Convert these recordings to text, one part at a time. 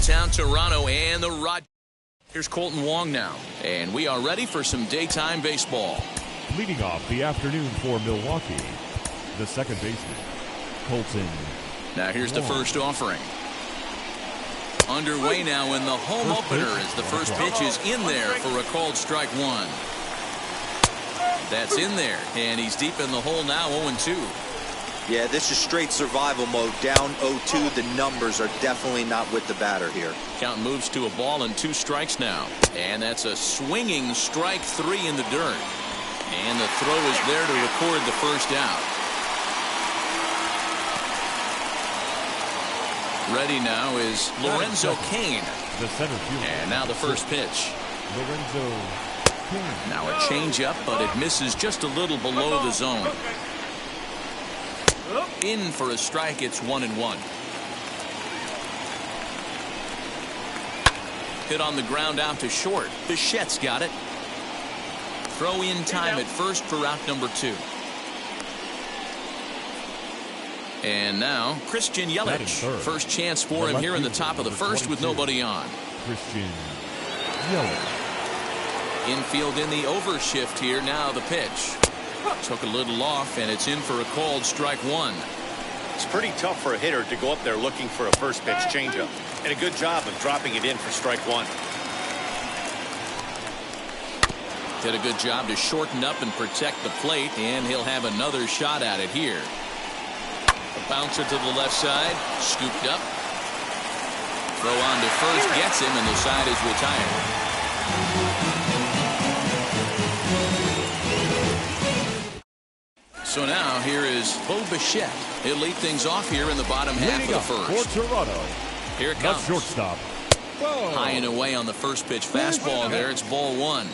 downtown Toronto and the Rod. Here's Colton Wong now, and we are ready for some daytime baseball. Leading off the afternoon for Milwaukee, the second baseman, Colton. Now here's the first offering. Underway now in the home opener as the first pitch is in there for a called strike one. That's in there, and he's deep in the hole now, 0-2. Yeah, this is straight survival mode. Down 0-2. The numbers are definitely not with the batter here. Count moves to a ball and 2 strikes now. And that's a swinging strike 3 in the dirt. And the throw is there to record the first out. Ready now is Lorenzo Cain. The center fielder. And now the first pitch. Lorenzo Cain. Now a changeup, but it misses just a little below the zone. In for a strike, it's 1-1. Hit on the ground out to short. Bichette's got it. Throw in time at first for out number 2. And now Christian Yelich. First chance for him here in the top of the first with nobody on. Christian Yelich. Infield in the overshift here. Now the pitch. Took a little off, and it's in for a called strike 1. It's pretty tough for a hitter to go up there looking for a first pitch changeup. And a good job of dropping it in for strike 1. Did a good job to shorten up and protect the plate, and he'll have another shot at it here. A bouncer to the left side, scooped up. Throw on to first, gets him, and the side is retired. So now here is Bo Bichette. He'll lead things off here in the bottom half of the first. For Toronto, here it comes. the shortstop. High and away on the first pitch fastball there. It's ball 1.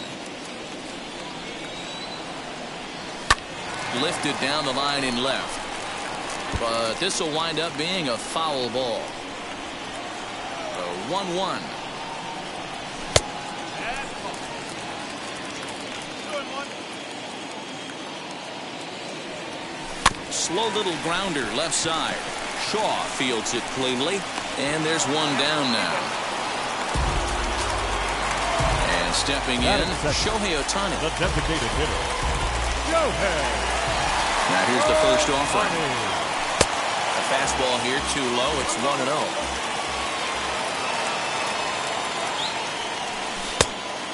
Lifted down the line in left. But this will wind up being a foul ball. The 1-1. Slow little grounder left side. Shaw fields it cleanly, and there's one down now. And stepping in, Shohei Ohtani. The designated hitter, Shohei. Now here's the first offering. A fastball here too low. It's 1-0.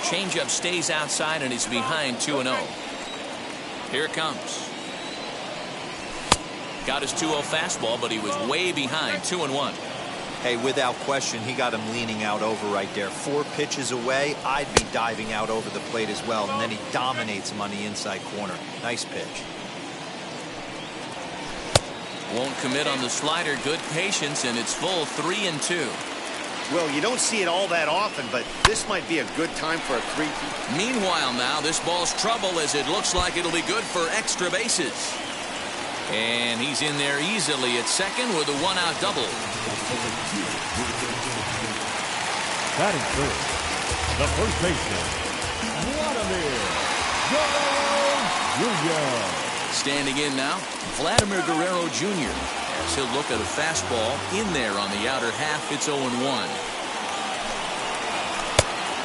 Changeup stays outside, and he's behind 2-0. Here it comes. Got his 2-0 fastball, but he was way behind. 2-1. Hey, without question, he got him leaning out over right there. 4 pitches away, I'd be diving out over the plate as well. And then he dominates him on the inside corner. Nice pitch. Won't commit on the slider. Good patience, and it's full 3-2. Well, you don't see it all that often, but this might be a good time for a 3. Meanwhile, now this ball's trouble as it looks like it'll be good for extra bases. And he's in there easily at second with a 1-out double. Batting first, the first baseman, Vladimir Guerrero Jr. Standing in now, Vladimir Guerrero Jr. as he'll look at a fastball in there on the outer half. It's 0-1.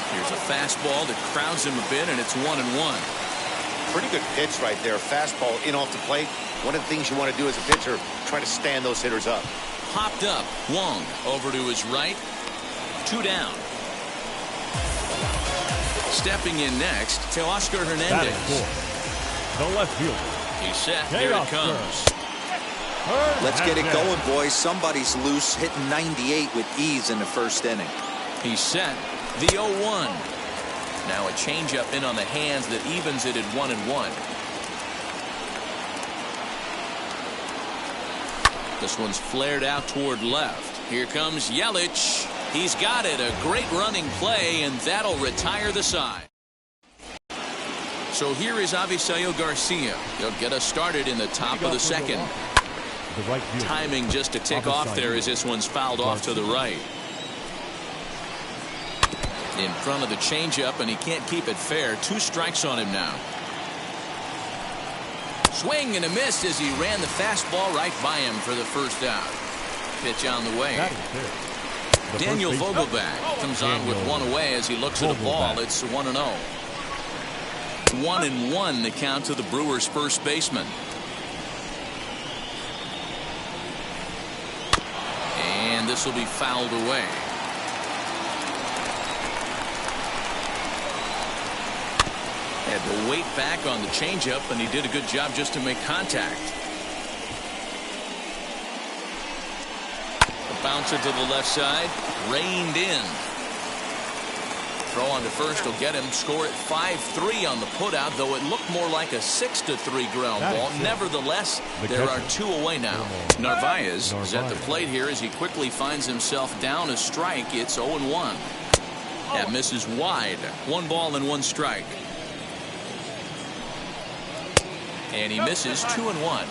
Here's a fastball that crowds him a bit, and it's 1-1. Pretty good pitch right there. Fastball in off the plate. One of the things you want to do as a pitcher, try to stand those hitters up. Popped up. Wong over to his right. 2 down. Stepping in next, Teoscar Hernandez. The left fielder. He's set. Here it comes. Let's get it going, boys. Somebody's loose, hitting 98 with ease in the first inning. He's set. The 0-1. Now a changeup in on the hands that evens it at 1-1. This one's flared out toward left. Here comes Yelich. He's got it. A great running play, and that'll retire the side. So here is Avisail Garcia. He'll get us started in the top of the second. Timing just to tick off there as this one's fouled off to the right. In front of the changeup, and he can't keep it fair. 2 strikes on him now. Swing and a miss as he ran the fastball right by him for the first out. Pitch on the way. Daniel Vogelback comes on with one away as he looks at a ball. It's 1-0. 1-1 the count to the Brewers' first baseman. And this will be fouled away. Had to wait back on the changeup, and he did a good job just to make contact. A bouncer to the left side, reined in. Throw on to first will get him. Score at 5-3 on the putout, though it looked more like a 6-3 ground ball. Nevertheless, there are two away now. Narvaez is at the plate here as he quickly finds himself down a strike. It's 0-1. That misses wide. 1 ball and 1 strike. And he misses 2-1.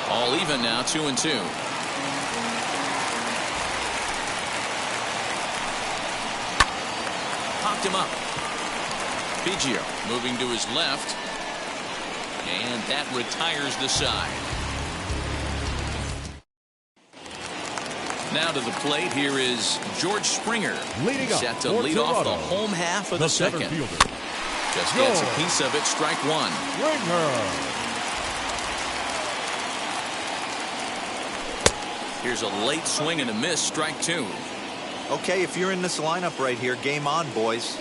All even now, 2-2. Popped him up. Biggio moving to his left. And that retires the side. Now to the plate, here is George Springer. Set to lead off the home half of the second. Just gets a piece of it, strike 1. Here's a late swing and a miss, strike 2. Okay, if you're in this lineup right here, game on, boys.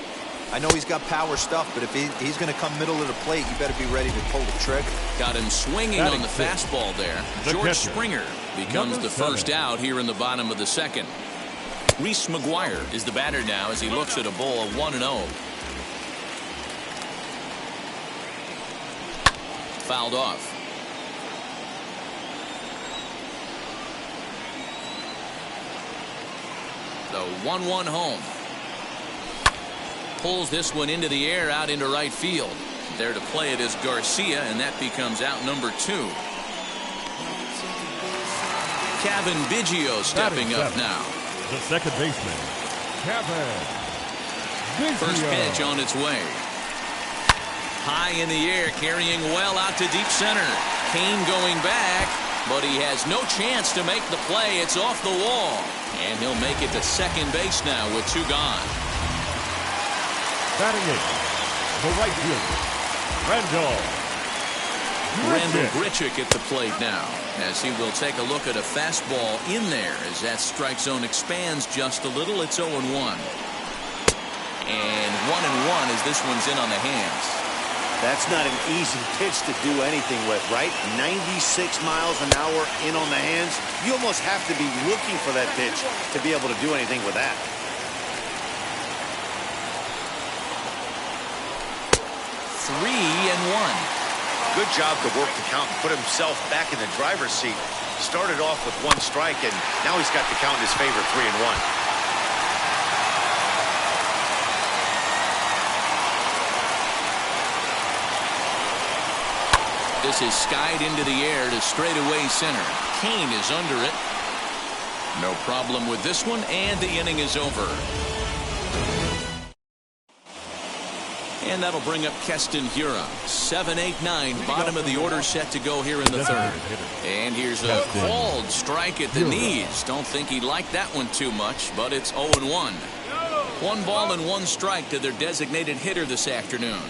I know he's got power stuff, but if he's going to come middle of the plate, you better be ready to pull the trigger. Got him swinging on the fastball there. George Springer becomes the first out here in the bottom of the second. Reese McGuire is the batter now as he looks at a ball of 1-0. Fouled off. The 1-1 home. Pulls this one into the air out into right field. There to play it is Garcia, and that becomes out number 2. Kevin Biggio stepping up now. The second baseman, Kevin Biggio. First pitch on its way. High in the air, carrying well out to deep center. Kane going back, but he has no chance to make the play. It's off the wall. And he'll make it to second base now with 2 gone. Batting it, the right fielder, Randall Grichuk at the plate now, as he will take a look at a fastball in there as that strike zone expands just a little. It's 0-1. And 1-1 as this one's in on the hands. That's not an easy pitch to do anything with, right? 96 miles an hour in on the hands. You almost have to be looking for that pitch to be able to do anything with that. 3-1. Good job to work the count and put himself back in the driver's seat. Started off with 1 strike, and now he's got the count in his favor, 3-1. This is skied into the air to straightaway center. Kane is under it. No problem with this one, and the inning is over. And that'll bring up Keston Hiura. 7-8-9, bottom of the order set to go here in the third. And here's a called strike at the knees. Don't think he liked that one too much, but it's 0-1. 1 ball and 1 strike to their designated hitter this afternoon.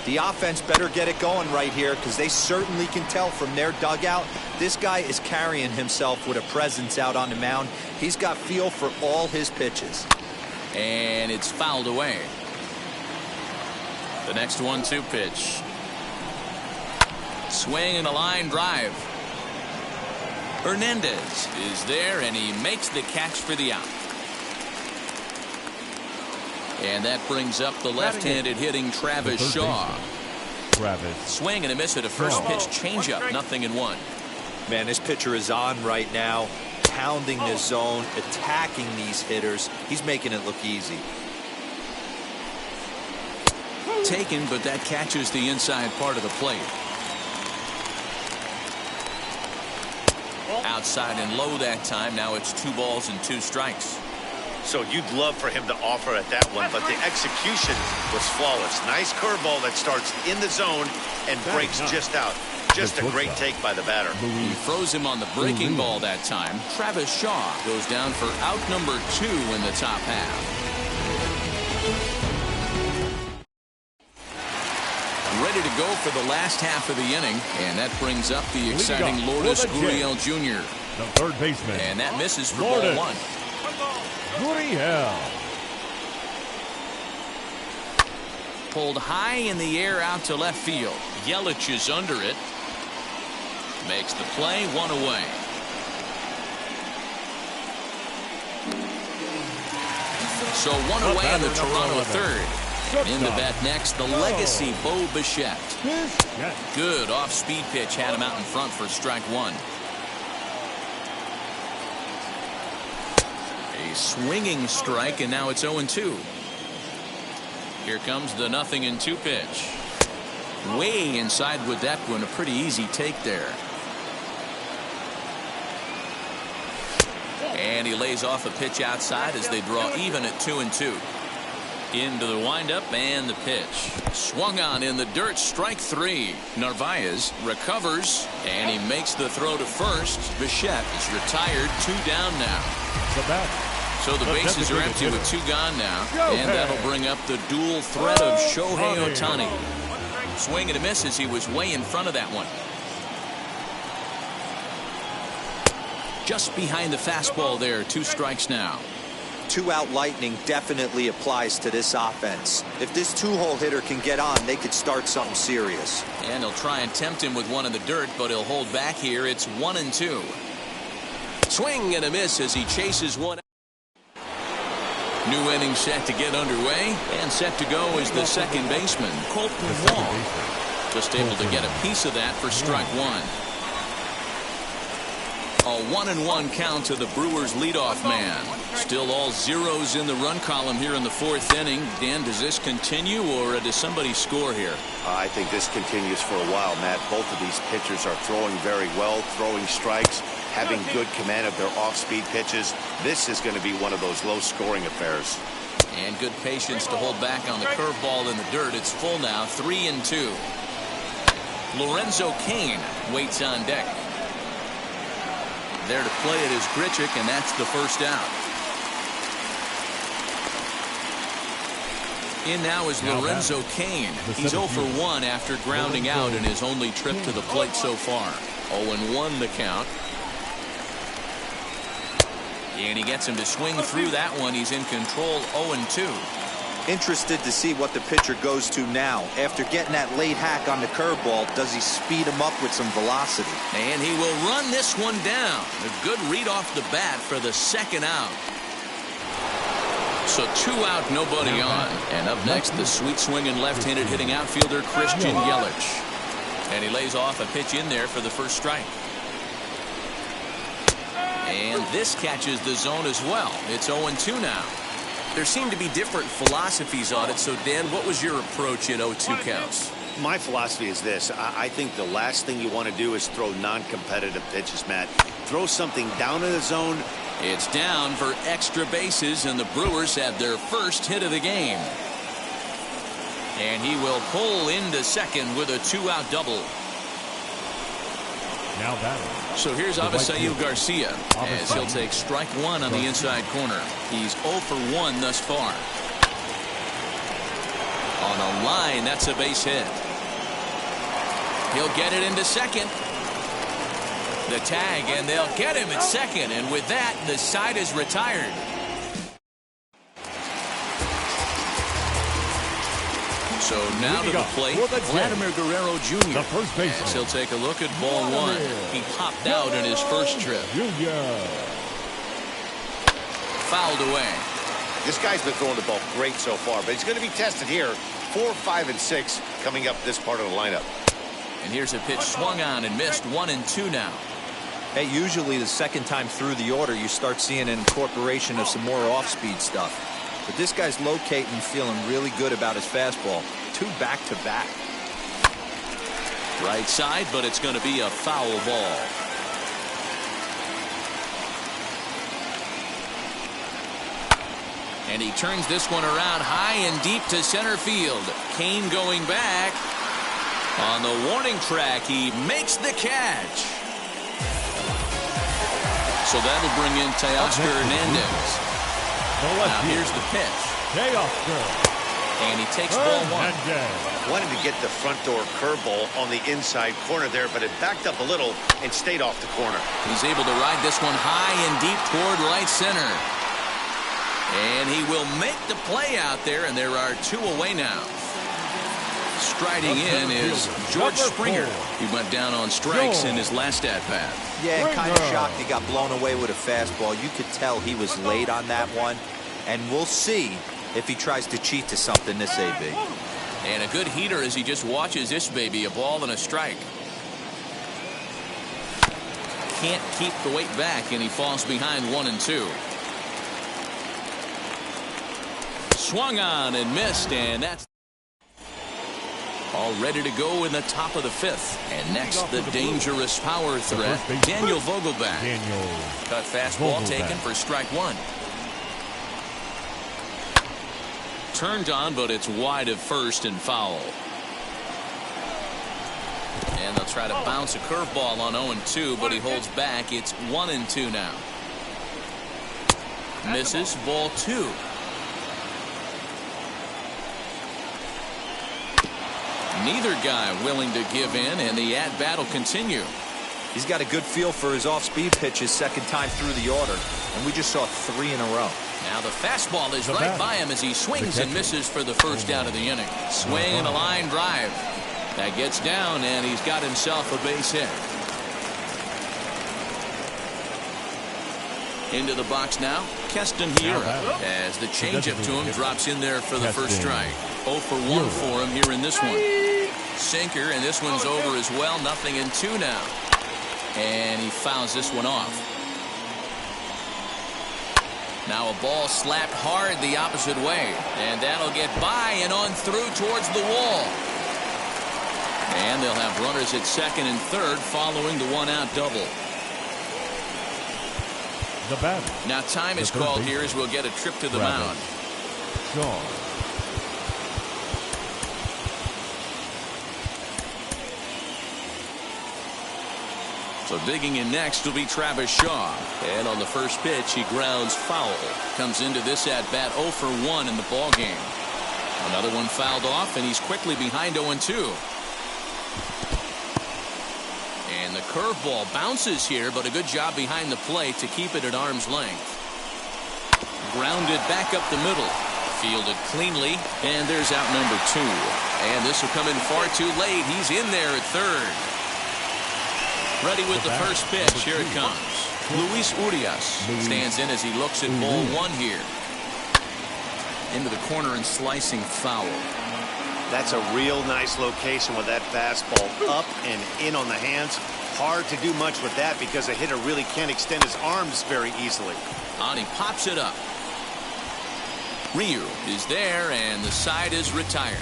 The offense better get it going right here, because they certainly can tell from their dugout this guy is carrying himself with a presence out on the mound. He's got feel for all his pitches. And it's fouled away. The next 1-2 pitch. Swing and a line drive. Hernandez is there, and he makes the catch for the out. And that brings up the left-handed hitting Travis Shaw. Swing and a miss at a first pitch changeup. 0-1. Man, this pitcher is on right now, pounding the zone, attacking these hitters. He's making it look easy. Taken, but that catches the inside part of the plate. Outside and low that time. Now it's 2 balls and 2 strikes. So you'd love for him to offer at that one, but the execution was flawless. Nice curveball that starts in the zone and breaks just out. Just a great take by the batter. He throws him on the breaking ball that time. Travis Shaw goes down for out number 2 in the top half. Ready to go for the last half of the inning, and that brings up the exciting Lourdes Gurriel Jr. The third baseman. And that misses for ball 1. Gurriel. Pulled high in the air out to left field. Yelich is under it. Makes the play, 1 away. So 1 away in the Toronto third. In the bat next, the legacy Bo Bichette. Good off-speed pitch had him out in front for strike 1. A swinging strike, and now it's 0-2. Here comes the 0-2 pitch. Way inside with that one. A pretty easy take there. And he lays off a pitch outside as they draw even at 2-2. Into the windup and the pitch. Swung on in the dirt, strike 3. Narvaez recovers, and he makes the throw to first. Bichette is retired, 2 down now. So the bases are empty with 2 gone now. And that'll bring up the dual threat of Shohei Ohtani. Swing and a miss as he was way in front of that one. Just behind the fastball there, 2 strikes now. 2-out lightning definitely applies to this offense. If this 2-hole hitter can get on, they could start something serious. And he'll try and tempt him with one in the dirt, but he'll hold back here. It's 1-2. Swing and a miss as he chases one. New inning set to get underway, and set to go is the second baseman, Colton Wall. Just able to get a piece of that for strike 1. A 1-1 count to the Brewers leadoff man. Still all zeros in the run column here in the 4th inning. Dan, does this continue, or does somebody score here? I think this continues for a while, Matt. Both of these pitchers are throwing very well, throwing strikes, having good command of their off-speed pitches. This is going to be one of those low-scoring affairs. And good patience to hold back on the curveball in the dirt. It's full now, 3-2. Lorenzo Cain waits on deck. There to play it is Grichuk, and that's the first out. In now is Lorenzo Cain. He's 0 for 1 after grounding out in his only trip to the plate so far. 0-1 the count. And he gets him to swing through that one. He's in control, 0-2. Interested to see what the pitcher goes to now. After getting that late hack on the curveball, does he speed him up with some velocity? And he will run this one down. A good read off the bat for the second out. So 2 out, nobody on. And up next, the sweet swinging left-handed hitting outfielder Christian Yelich. And he lays off a pitch in there for the first strike. And this catches the zone as well. It's 0-2 now. There seem to be different philosophies on it. So, Dan, what was your approach in 0-2 counts? My philosophy is this. I think the last thing you want to do is throw non-competitive pitches, Matt. Throw something down in the zone. It's down for extra bases, and the Brewers have their first hit of the game. And he will pull into second with a 2-out double. Now batting. So here's Avisail Garcia as he'll take strike 1 on the inside corner. He's 0 for 1 thus far. On a line, that's a base hit. He'll get it into second. The tag, and they'll get him at second. And with that, the side is retired. So now to the plate, Vladimir Guerrero Jr. The first baseman. As he'll take a look at ball 1. He popped out in his first trip. Fouled away. This guy's been throwing the ball great so far, but he's going to be tested here. 4, 5, and 6 coming up this part of the lineup. And here's a pitch swung on and missed. 1-2 now. Hey, usually the second time through the order, you start seeing an incorporation of some more off-speed stuff. But this guy's locating, feeling really good about his fastball. 2 back-to-back. Right side, but it's going to be a foul ball. And he turns this one around high and deep to center field. Cain going back. On the warning track, he makes the catch. So that'll bring in Teoscar Hernandez. Now here's the pitch. And he takes ball one. Wanted to get the front door curveball on the inside corner there, but it backed up a little and stayed off the corner. He's able to ride this one high and deep toward right center. And he will make the play out there, and there are 2 away now. Striding in is George Springer. He went down on strikes in his last at-bat. Yeah, and kind of shocked he got blown away with a fastball. You could tell he was late on that one. And we'll see if he tries to cheat to something this AB. And a good heater as he just watches this baby, a ball and a strike. Can't keep the weight back, and he falls behind 1-2. Swung on and missed, and that's all ready to go in the top of the 5th. And next, the dangerous power threat, Daniel Vogelback. Cut fastball taken for strike 1. Turned on, but it's wide of first and foul. And they'll try to bounce a curveball on 0-2, but he holds back. It's 1-2 now. Misses, ball 2. Neither guy willing to give in, and the at-bat will continue. He's got a good feel for his off-speed pitches second time through the order, and we just saw 3 in a row. Now the fastball is right by him as he swings and misses for the first out of the inning. Swing and a line drive. That gets down, and he's got himself a base hit. Into the box now, Keston Hiura, as the changeup to him drops in there for the first strike. 0 for 1 for him here in this one. Sinker, and this one's over as well. 0-2 now. And he fouls this one off. Now a ball slapped hard the opposite way. And that'll get by and on through towards the wall. And they'll have runners at second and third following the 1-out double. Now time is called here as we'll get a trip to the mound. So digging in next will be Travis Shaw. And on the first pitch, he grounds foul. Comes into this at-bat 0 for 1 in the ballgame. Another one fouled off, and he's quickly behind 0-2. And the curveball bounces here, but a good job behind the plate to keep it at arm's length. Grounded back up the middle. Fielded cleanly, and there's out number 2. And this will come in far too late. He's in there at third. Ready with the first pitch. Here it comes. Luis Urias stands in as he looks at ball 1 here. Into the corner and slicing foul. That's a real nice location with that fastball up and in on the hands. Hard to do much with that because a hitter really can't extend his arms very easily. And he pops it up. Ryu is there, and the side is retired.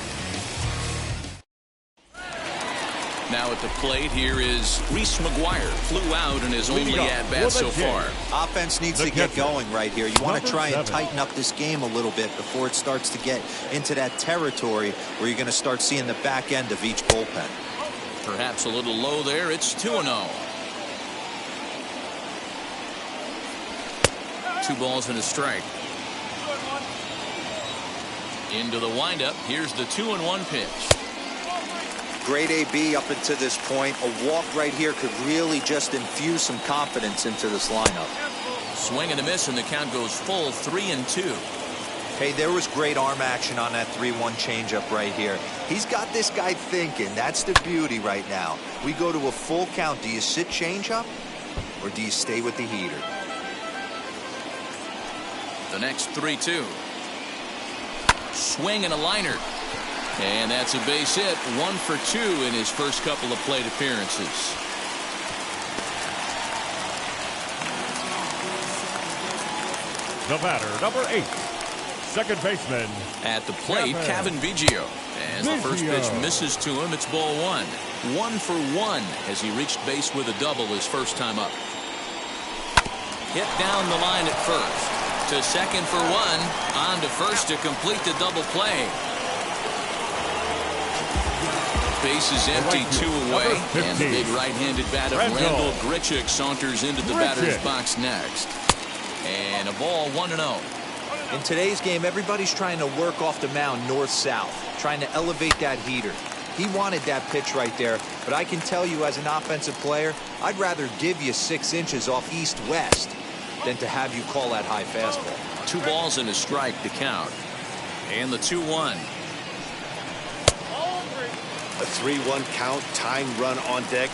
Now at the plate, here is Reese McGuire. Flew out in his only at-bat so far. Offense needs to get going right here. You want to try and tighten up this game a little bit before it starts to get into that territory where you're going to start seeing the back end of each bullpen. Perhaps a little low there. It's 2-0. 2 balls and a strike. Into the windup. Here's the 2-1 pitch. Great AB up until this point. A walk right here could really just infuse some confidence into this lineup. Swing and a miss, and the count goes full 3-2. Hey, there was great arm action on that 3-1 changeup right here. He's got this guy thinking. That's the beauty right now. We go to a full count. Do you sit changeup, or do you stay with the heater? The next 3-2. Swing and a liner. And that's a base hit. 1 for 2 in his first couple of plate appearances. The batter, number 8, second baseman. At the plate, Kevin Biggio. As the first pitch misses to him, it's ball 1. 1 for 1 as he reached base with a double his first time up. Hit down the line at first. To second for 1. On to first to complete the double play. base is empty, 2 away. And the big right-handed bat of Randall Grichuk saunters into the batter's box next. And a ball 1-0. In today's game, everybody's trying to work off the mound north-south, trying to elevate that heater. He wanted that pitch right there, but I can tell you as an offensive player, I'd rather give you 6 inches off east-west than to have you call that high fastball. 2 balls and a strike to count. And the 2-1. A 3-1 count, tying run on deck.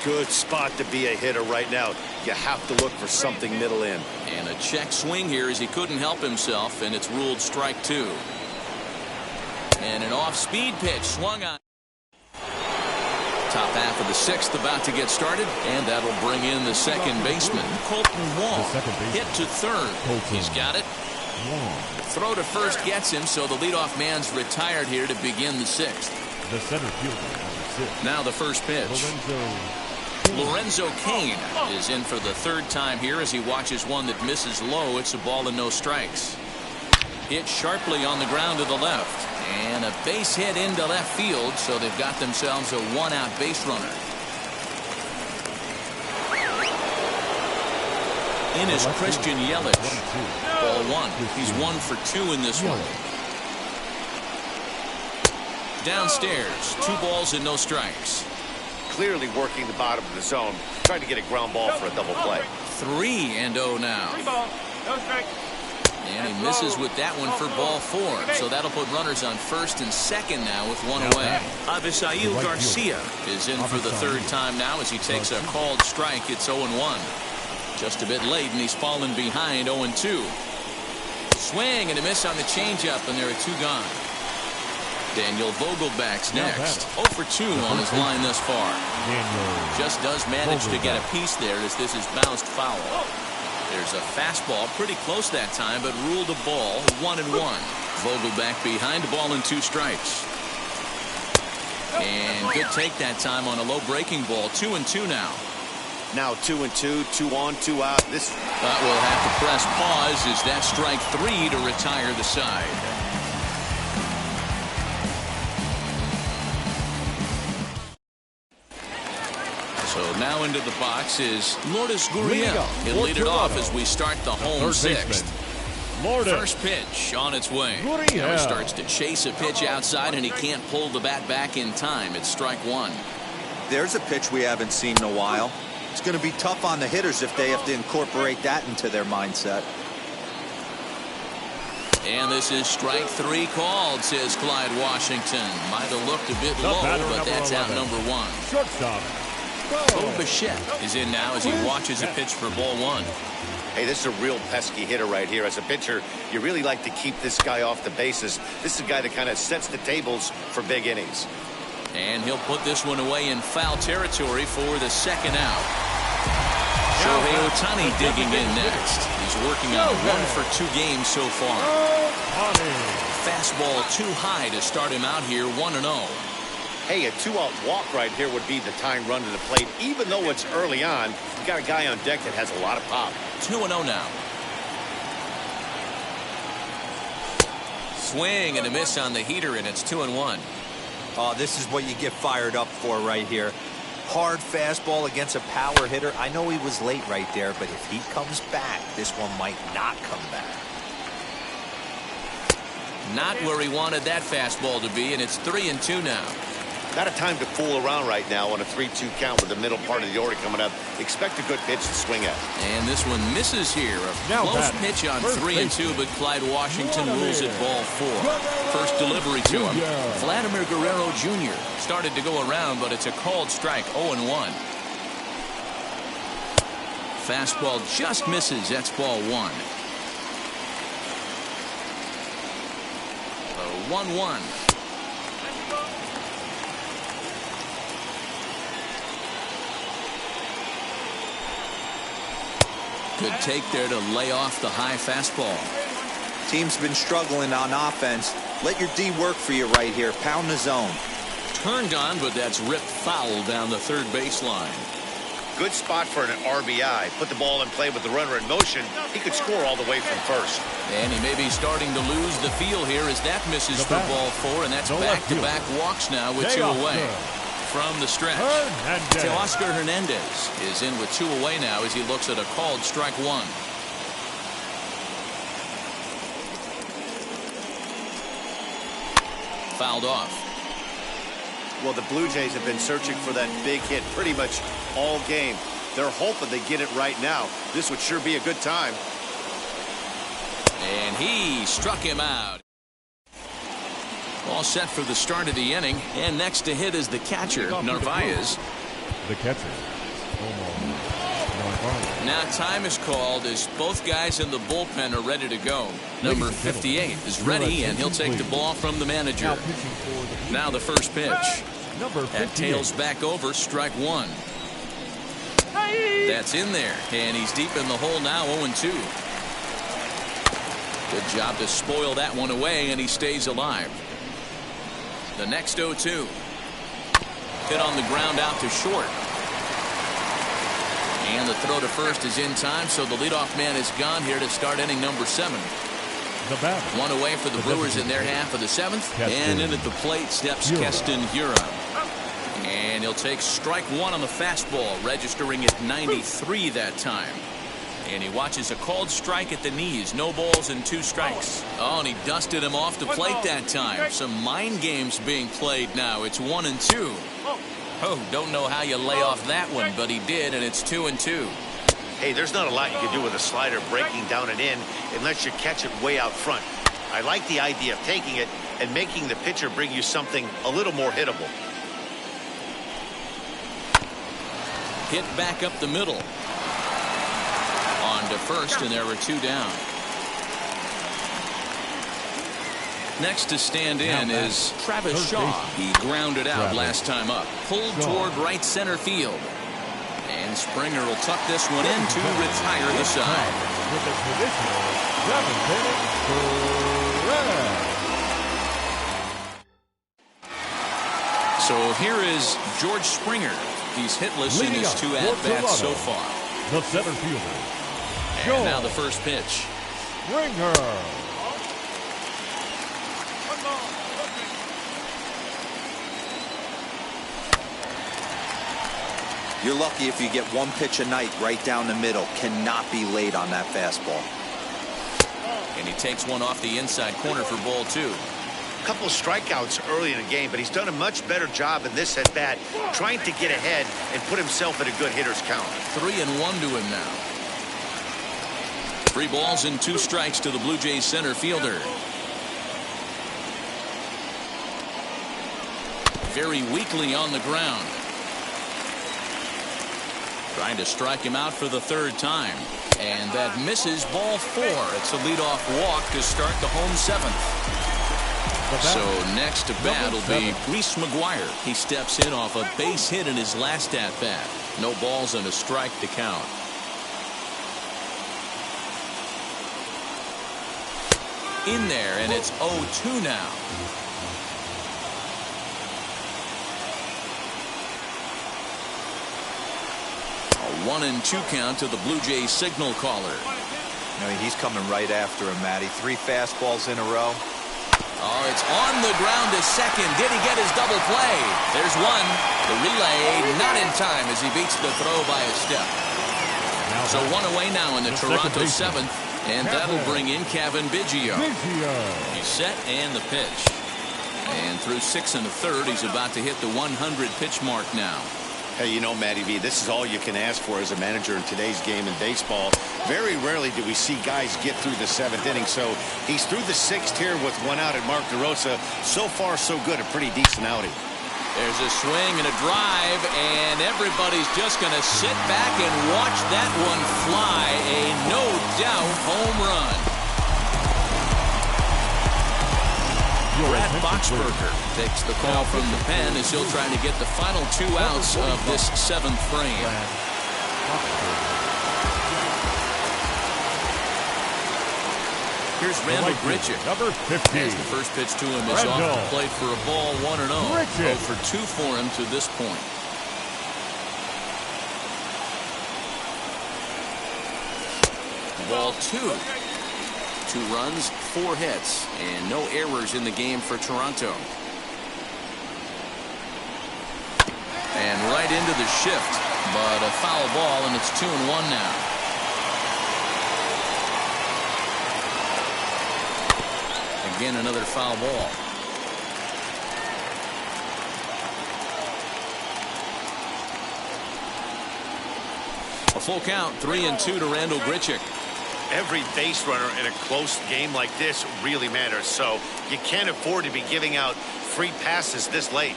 Good spot to be a hitter right now. You have to look for something middle in. And a check swing here as he couldn't help himself, and it's ruled strike 2. And an off-speed pitch swung on. Top half of the 6th about to get started, and that'll bring in the second baseman, Colton Wong. Hit to third. He's got it. Throw to first gets him, so the leadoff man's retired here to begin the 6th. The center fielder, now the first pitch. Lorenzo Cain is in for the 3rd time here as he watches one that misses low. It's a ball and no strikes. Hit sharply on the ground to the left. And a base hit into left field, so they've got themselves a 1-out base runner. In is Christian Yelich. Ball 1. He's 1 for 2 in this one. Downstairs, 2 balls and no strikes. Clearly working the bottom of the zone, trying to get a ground ball for a double play. 3-0 now. And he misses with that one for ball 4. So that'll put runners on first and second now with 1 away. Avisail Garcia is in for the 3rd time now as he takes a called strike. It's 0-1. Just a bit late, and he's fallen behind 0-2. Swing and a miss on the changeup, and there are 2 gone. Daniel Vogelback's next. 0 for 2 on his line thus far. Just does manage to get a piece there as this is bounced foul. There's a fastball pretty close that time, but ruled a ball 1-1. Vogelback behind, a ball and 2 strikes. And good take that time on a low breaking ball. 2-2 now. Now 2-2, 2 on, 2 out. This will have to press pause as that strike 3 to retire the side. So now into the box is Lourdes Gurriel. He'll lead it off as we start the home 6th. First pitch on its way. Now he starts to chase a pitch outside, and he can't pull the bat back in time. It's strike 1. There's a pitch we haven't seen in a while. It's going to be tough on the hitters if they have to incorporate that into their mindset. And this is strike 3 called, says Clyde Washington. Might have looked a bit low, but that's out number 1. Shortstop. Bo Bichette is in now as he watches a pitch for ball 1. Hey, this is a real pesky hitter right here. As a pitcher, you really like to keep this guy off the bases. This is a guy that kind of sets the tables for big innings. And he'll put this one away in foul territory for the 2nd out. Shohei Ohtani digging in next. He's working on 1 for 2 games so far. Fastball too high to start him out here, 1-0. Hey, a 2-out walk right here would be the tying run to the plate. Even though it's early on, you got a guy on deck that has a lot of pop. 2-0 now. Swing and a miss on the heater, and it's 2-1. Oh, this is what you get fired up for right here. Hard fastball against a power hitter. I know he was late right there, but if he comes back, this one might not come back. Not where he wanted that fastball to be, and it's 3-2 now. Not a time to fool around right now on a 3-2 count with the middle part of the order coming up. Expect a good pitch to swing at. And this one misses here. A close pitch on 3-2, but Clyde Washington rules it ball 4. First delivery to him. Vladimir Guerrero Jr. started to go around, but it's a called strike, 0-1. Fastball just misses. That's ball 1. 1-1. Good take there to lay off the high fastball. Team's been struggling on offense. Let your D work for you right here. Pound the zone. Turned on, but that's ripped foul down the 3rd baseline. Good spot for an RBI. Put the ball in play with the runner in motion. He could score all the way from first. And he may be starting to lose the feel here as that misses for ball 4, and that's back-to-back walks now with 2 away. from the stretch. Teoscar Hernandez is in with 2 away now as he looks at a called strike 1. Fouled off. Well, the Blue Jays have been searching for that big hit pretty much all game. They're hoping they get it right now. This would sure be a good time. And he struck him out. All set for the start of the inning. And next to hit is the catcher, Narvaez. The catcher, Narvaez. Now time is called as both guys in the bullpen are ready to go. Number 58 is ready, and he'll take the ball from the manager. Now the first pitch. That tails back over, strike 1. That's in there, and he's deep in the hole now, 0-2. Good job to spoil that one away, and he stays alive. The next 0-2. Hit on the ground out to short. And the throw to first is in time, so the leadoff man is gone here to start inning number 7. One away for the Brewers in their half of the 7th. And in at the plate steps Keston Hiura. And he'll take strike 1 on the fastball, registering at 93 that time. And he watches a called strike at the knees. No balls and 2 strikes. Oh, and he dusted him off the plate that time. Some mind games being played now. It's 1-2. Oh, don't know how you lay off that one, but he did, and it's 2-2. Hey, there's not a lot you can do with a slider breaking down and in unless you catch it way out front. I like the idea of taking it and making the pitcher bring you something a little more hittable. Hit back up the middle. On to first, and there were 2 down. Next to stand in is Travis Shaw. He grounded out last time up. Pulled toward right center field. And Springer will tuck this one in to retire the side. With a traditional 7th-inning So here is George Springer. He's hitless in his 2 at-bats so far. The center fielder. And now the first pitch. Springer. You're lucky if you get 1 pitch a night right down the middle. Cannot be late on that fastball. And he takes one off the inside corner for ball 2. A couple of strikeouts early in the game, but he's done a much better job in this at-bat trying to get ahead and put himself in a good hitter's count. 3-1 to him now. 3 balls and 2 strikes to the Blue Jays center fielder. Very weakly on the ground. Trying to strike him out for the 3rd time. And that misses, ball 4. It's a leadoff walk to start the home 7th. So next to bat will be Reese McGuire. He steps in off a base hit in his last at-bat. No balls and a strike to count. In there, and it's 0-2 now. A 1-2 count to the Blue Jays signal caller. He's coming right after him, Matty. 3 fastballs in a row. Oh, it's on the ground to second. Did he get his double play? There's one. The relay not in time as he beats the throw by a step. So 1 away now in the Toronto 7th. And that'll bring in Kevin Biggio. He's set and the pitch. And through 6 1/3, he's about to hit the 100 pitch mark now. Hey, you know, Matty V, this is all you can ask for as a manager in today's game in baseball. Very rarely do we see guys get through the 7th inning. So he's through the 6th here with 1 out at Mark DeRosa. So far, so good. A pretty decent outing. There's a swing and a drive, and everybody's just going to sit back and watch that one fly. A no-doubt home run. Brad Boxberger takes the call from the pen as he'll try to get the final 2 outs of this 7th frame. Here's Randall Grichuk. Number 50. As the first pitch to him is off the plate for a ball, 1-0. 0 for 2 for him to this point. Ball 2. 2 runs, 4 hits, and no errors in the game for Toronto. into the shift, but a foul ball, and it's 2-1 now. Again, another foul ball. A full count, 3-2 to Randall Grichuk. Every base runner in a close game like this really matters, so you can't afford to be giving out free passes this late.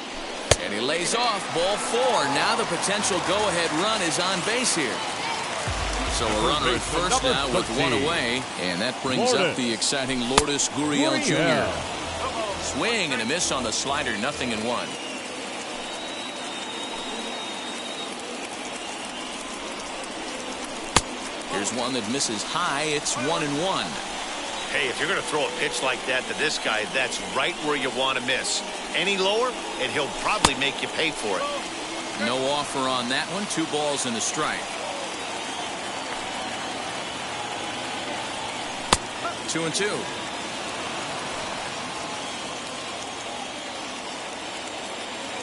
And he lays off, ball 4. Now the potential go-ahead run is on base here. So a runner at first now with 1 away, and that brings up the exciting Lourdes Gurriel Jr. Swing and a miss on the slider, 0-1. Here's one that misses high. It's 1-1. Hey, if you're going to throw a pitch like that to this guy, that's right where you want to miss. Any lower, and he'll probably make you pay for it. No offer on that one. 2 balls and a strike. 2-2.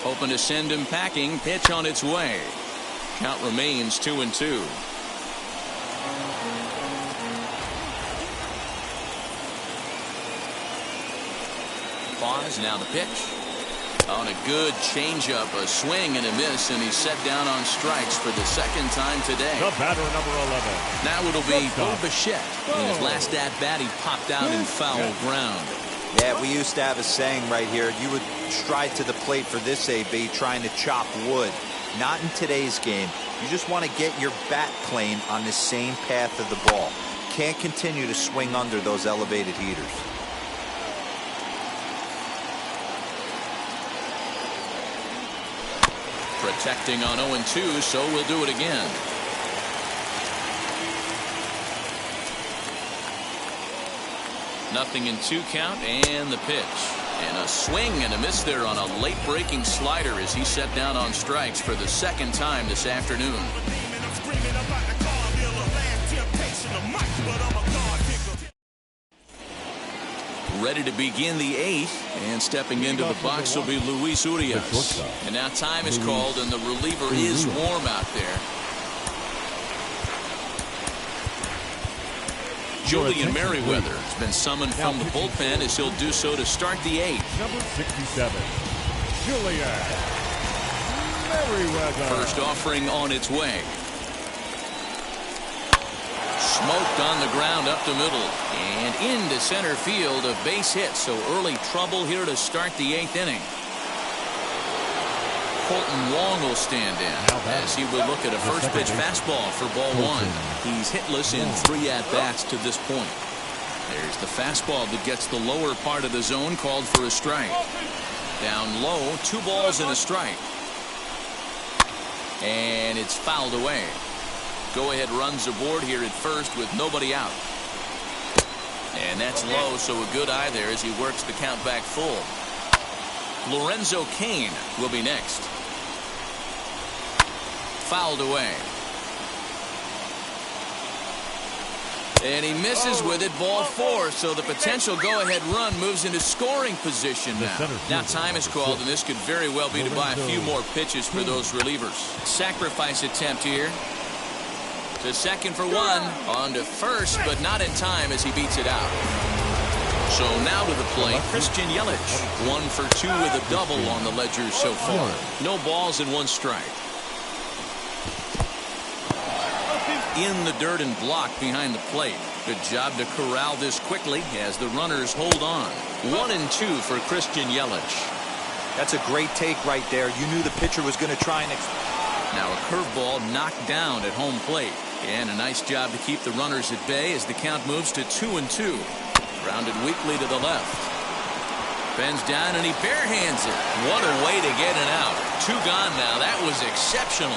Hoping to send him packing. Pitch on its way. Count remains 2-2. Pause, now the pitch. On a good changeup, a swing and a miss, and he's set down on strikes for the 2nd time today. The batter, number 11. Now it'll be Bo Bichette. In his last at-bat, he popped out in foul ground. Yeah, we used to have a saying right here. You would stride to the plate for this AB trying to chop wood. Not in today's game. You just want to get your bat plane on the same path of the ball. Can't continue to swing under those elevated heaters. Protecting on 0-2, so we'll do it again. Nothing in 2 count, and the pitch. And a swing and a miss there on a late breaking slider as he set down on strikes for the 2nd time this afternoon. Ready to begin the 8th, and stepping into the box will be Luis Urias. And now time is called, and the reliever is warm out there. Julian Merriweather has been summoned from the bullpen as he'll do so to start the 8th. Number 67, Julian Merriweather. First offering on its way. Smoked on the ground up the middle and into center field, a base hit. So early trouble here to start the 8th inning. Colton Wong will stand in as he will look at a first pitch fastball for ball 1. He's hitless in 3 at-bats to this point. There's the fastball that gets the lower part of the zone, called for a strike. Down low, 2 balls and a strike. And it's fouled away. Go-ahead runs aboard here at first with nobody out. And that's low, so a good eye there as he works the count back full. Lorenzo Cain will be next. Fouled away. And he misses with it, ball 4, so the potential go-ahead run moves into scoring position now. Now time is called, and this could very well be to buy a few more pitches for those relievers. Sacrifice attempt here. To second for 1, on to first, but not in time as he beats it out. So now to the plate, Christian Yelich. 1 for 2 with a double on the ledger so far. No balls and 1 strike. In the dirt and blocked behind the plate. Good job to corral this quickly as the runners hold on. 1-2 for Christian Yelich. That's a great take right there. You knew the pitcher was going to try and... Now a curveball knocked down at home plate. And a nice job to keep the runners at bay as the count moves to 2-2. Grounded weakly to the left. Bends down and he barehands it. What a way to get it out. 2 gone now. That was exceptional.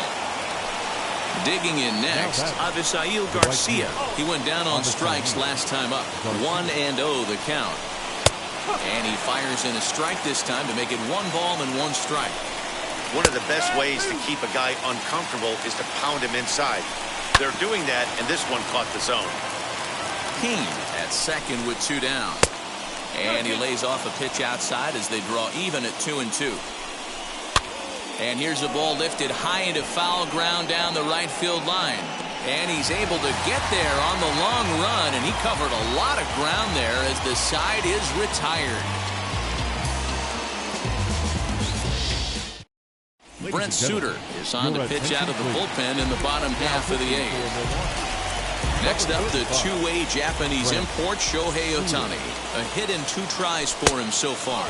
Digging in next, Avisail Garcia. He went down on strikes last time up. 1-0 the count. And he fires in a strike this time to make it 1 ball and 1 strike. One of the best ways to keep a guy uncomfortable is to pound him inside. They're doing that, and this one caught the zone. King at second with 2 down. And he lays off a pitch outside as they draw even at 2-2. And here's a ball lifted high into foul ground down the right field line. And he's able to get there on the long run, and he covered a lot of ground there as the side is retired. Brent Suter is on to pitch out of the bullpen in the bottom half of the eighth. Next up, the two-way Japanese import Shohei Ohtani. A hit in 2 tries for him so far.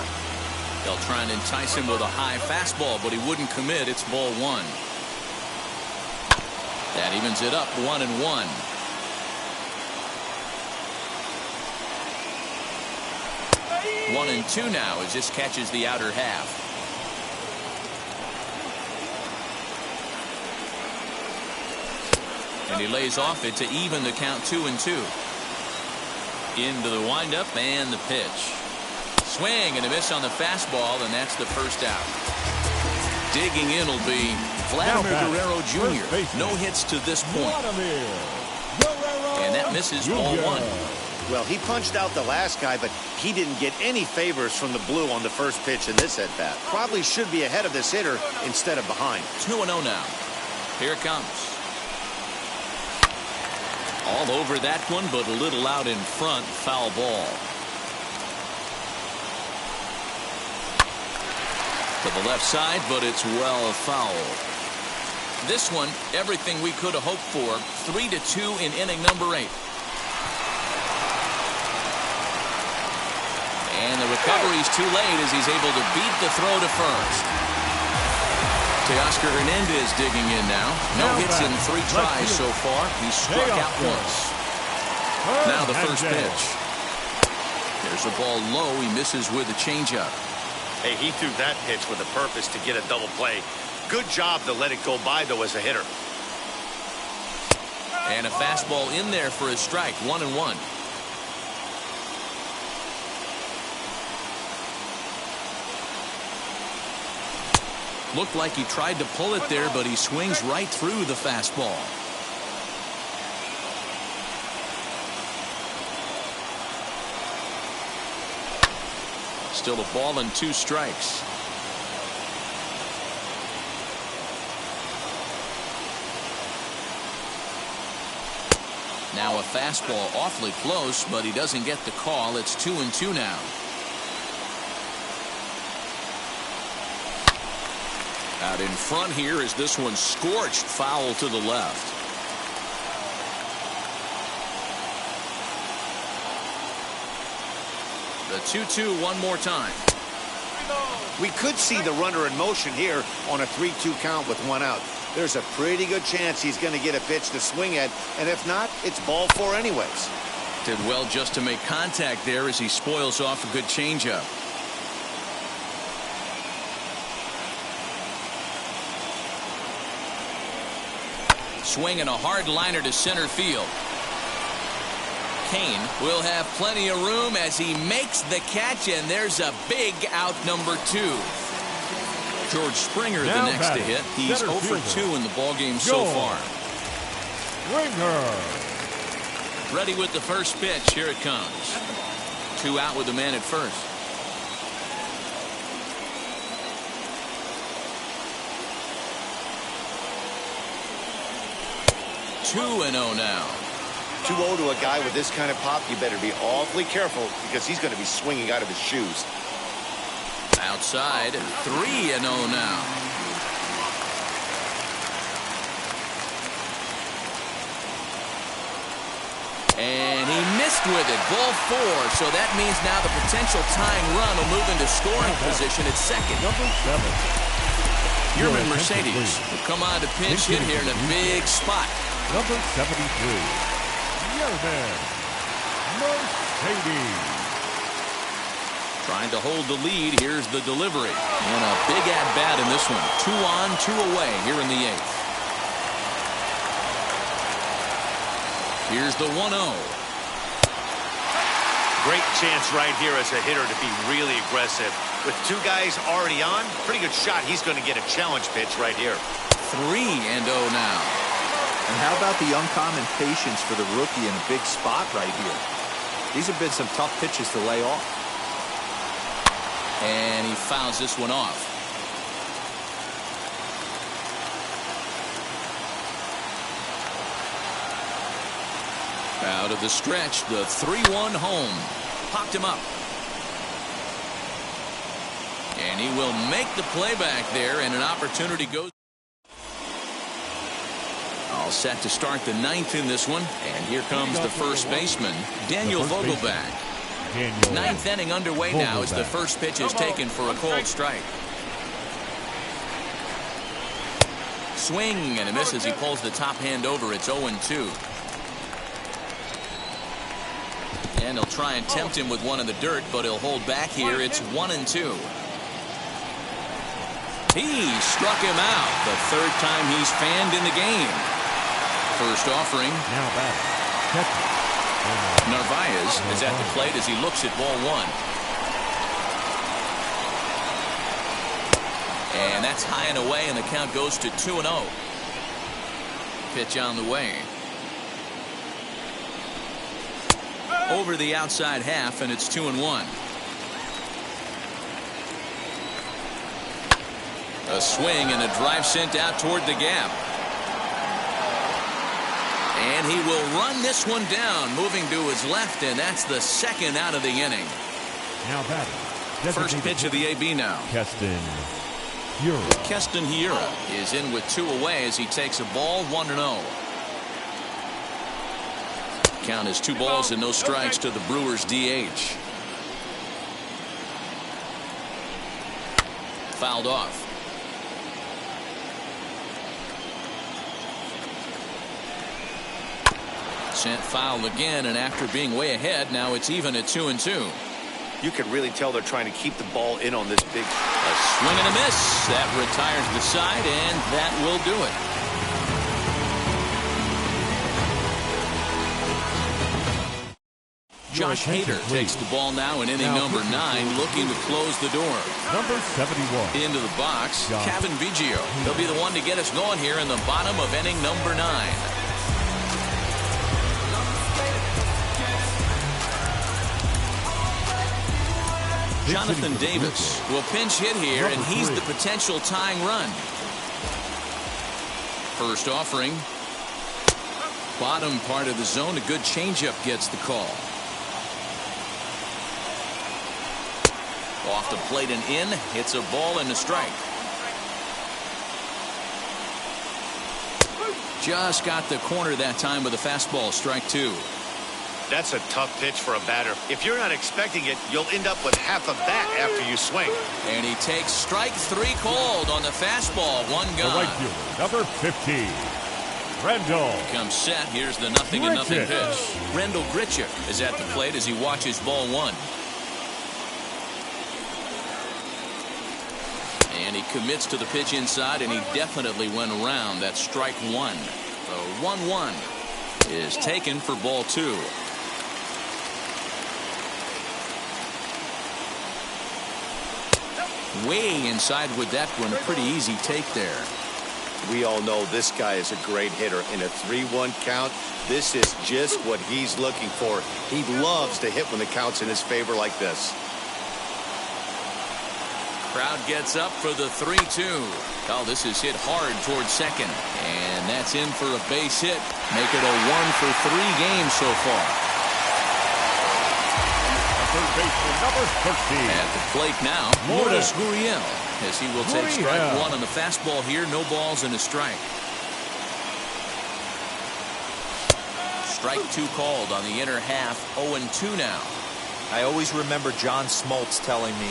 They'll try and entice him with a high fastball, but he wouldn't commit. It's ball 1. That evens it up 1-1. One and two now as this catches the outer half. And he lays off it to even the count 2-2. Into the windup and the pitch. Swing and a miss on the fastball, and that's the first out. Digging in will be Vladimir Guerrero Jr. No hits to this point. And that misses ball 1. Well, he punched out the last guy, but he didn't get any favors from the blue on the first pitch in this at-bat. Probably should be ahead of this hitter instead of behind. 2-0 now. Here it comes. All over that one, but a little out in front. Foul ball. To the left side, but it's well foul. This one, everything we could have hoped for. 3-2 in inning number 8. And the recovery's too late as he's able to beat the throw to first. Teoscar Hernandez digging in now. No hits in 3 tries so far. He struck out once. Now the first pitch. There's a ball low. He misses with a changeup. Hey, he threw that pitch with a purpose to get a double play. Good job to let it go by, though, as a hitter. And a fastball in there for a strike. 1-1. Looked like he tried to pull it there, but he swings right through the fastball. Still a ball and 2 strikes. Now a fastball awfully close, but he doesn't get the call. It's 2-2 now. Out in front here is this one scorched foul to the left. The 2-2 one more time. We could see the runner in motion here on a 3-2 count with 1 out. There's a pretty good chance he's going to get a pitch to swing at, and if not, it's ball 4 anyways. Did well just to make contact there as he spoils off a good changeup. Swinging a hard liner to center field. Kane will have plenty of room as he makes the catch, and there's a big out number 2. George Springer the next to hit. He's 0 for 2 in the ballgame so far. Ready with the first pitch. Here it comes. 2 out with the man at first. Two and 0 now. 2-0 to a guy with this kind of pop. You better be awfully careful because he's going to be swinging out of his shoes. Outside, 3-0 now. And he missed with it. Ball 4. So that means now the potential tying run will move into scoring position at second. Number 7. Yerman Mercedes will come on to pinch hit here in a big spot. Number 73. Yerman Mercedes. Trying to hold the lead. Here's the delivery. And a big at-bat in this one. 2 on, 2 away here in the 8th. Here's the 1-0. Great chance right here as a hitter to be really aggressive. With 2 guys already on, pretty good shot. He's going to get a challenge pitch right here. 3-0 now. And how about the uncommon patience for the rookie in a big spot right here? These have been some tough pitches to lay off. And he fouls this one off. Out of the stretch, the 3-1 home. Popped him up. And he will make the play back there, and an opportunity goes. All set to start the 9th in this one. And here comes the first baseman, Daniel Vogelback. 9th inning underway now as the first pitch is taken for a cold strike. Swing and a miss as he pulls the top hand over. It's 0-2. And he'll try and tempt him with one in the dirt, but he'll hold back here. It's 1-2. He struck him out. The third time he's fanned in the game. First offering. Now back. Narvaez is at the plate as he looks at ball 1. And that's high and away, and the count goes to 2-0. Pitch on the way. Over the outside half, and it's 2-1. A swing and a drive sent out toward the gap. And he will run this one down, moving to his left, and that's the second out of the inning. Now batting. First pitch of the AB now. Keston Hiura is in with 2 away as he takes a ball, 1-0. Count is 2 balls and no strikes to the Brewers DH. Fouled off. Sent foul again, and after being way ahead, now it's even at 2-2. You can really tell they're trying to keep the ball in on this big. A swing and a miss. That retires the side, and that will do it. Josh Hader takes the ball now in inning number 9, looking to close the door. Number 71. Into the box, Kevin Biggio. He'll be the one to get us going here in the bottom of inning number 9. Jonathan Davis will pinch hit here, and he's the potential tying run. First offering. Bottom part of the zone. A good changeup gets the call. Off the plate and in. Hits a ball and a strike. Just got the corner that time with a fastball. Strike 2. That's a tough pitch for a batter. If you're not expecting it, you'll end up with half a bat after you swing. And he takes strike 3 called on the fastball. 1 gone. The right fielder, number 50, Rendell. Comes set. Here's the 0-0 pitch. Rendell Grichuk is at the plate as he watches ball 1. And he commits to the pitch inside, and he definitely went around. That's strike 1. The 1-1 is taken for ball 2. Way inside with that one. Pretty easy take there. We all know this guy is a great hitter. In a 3-1 count, this is just what he's looking for. He loves to hit when the count's in his favor like this. Crowd gets up for the 3-2. Oh, this is hit hard towards second. And that's in for a base hit. Make it a 1-for-3 game so far. Third baseman, number 13. At the plate now, Lourdes Gurriel, as he will take strike 1 on the fastball here. No balls and a strike. Strike 2 called on the inner half. 0-2 now. I always remember John Smoltz telling me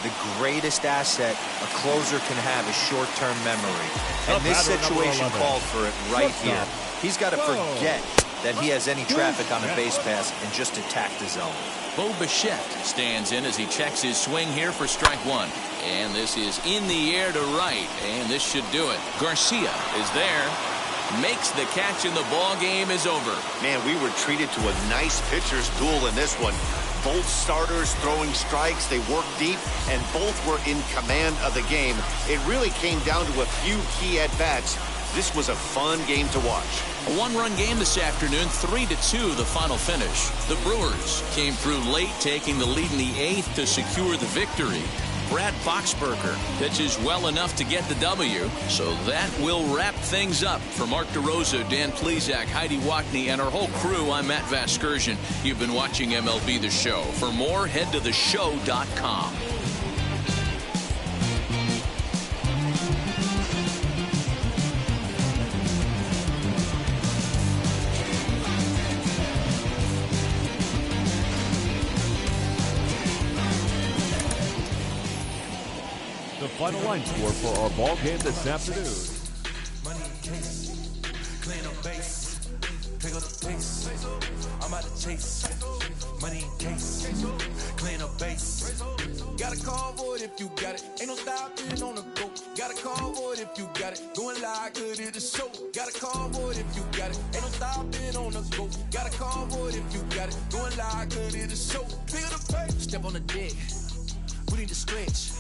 the greatest asset a closer can have is short-term memory. And this situation called for it right here. He's got to forget that he has any traffic on a base pass and just attack the zone. Bo Bichette stands in as he checks his swing here for strike 1. And this is in the air to right, and this should do it. Garcia is there, makes the catch, and the ball game is over. Man, we were treated to a nice pitcher's duel in this one. Both starters throwing strikes. They worked deep, and both were in command of the game. It really came down to a few key at-bats. This was a fun game to watch. A 1-run game this afternoon, 3-2 the final finish. The Brewers came through late, taking the lead in the 8th to secure the victory. Brad Boxberger pitches well enough to get the W. So that will wrap things up. For Mark DeRosa, Dan Plesac, Heidi Watney, and our whole crew, I'm Matt Vasgersian. You've been watching MLB The Show. For more, head to theshow.com. The final line score for our ball game this afternoon. Money in case, clean up base, pick up the pace. I'm out to chase. Money in case, clean up base. Got a call for it if you got it. Ain't no stopping on the go. Got a call for it if you got it. Going live, good at the show. Got a call for it if you got it. Ain't no stopping on the go. Got a call for it if you got it. Going live, good at the show. Pick up the pace. Step on the deck. We need to stretch.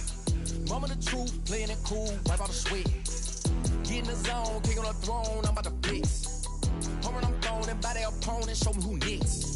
Mama the truth, playing it cool, wipe out the sweat. Get in the zone, king on the throne, I'm about to blitz. Home run, I'm throwing, and by their opponent, show me who next.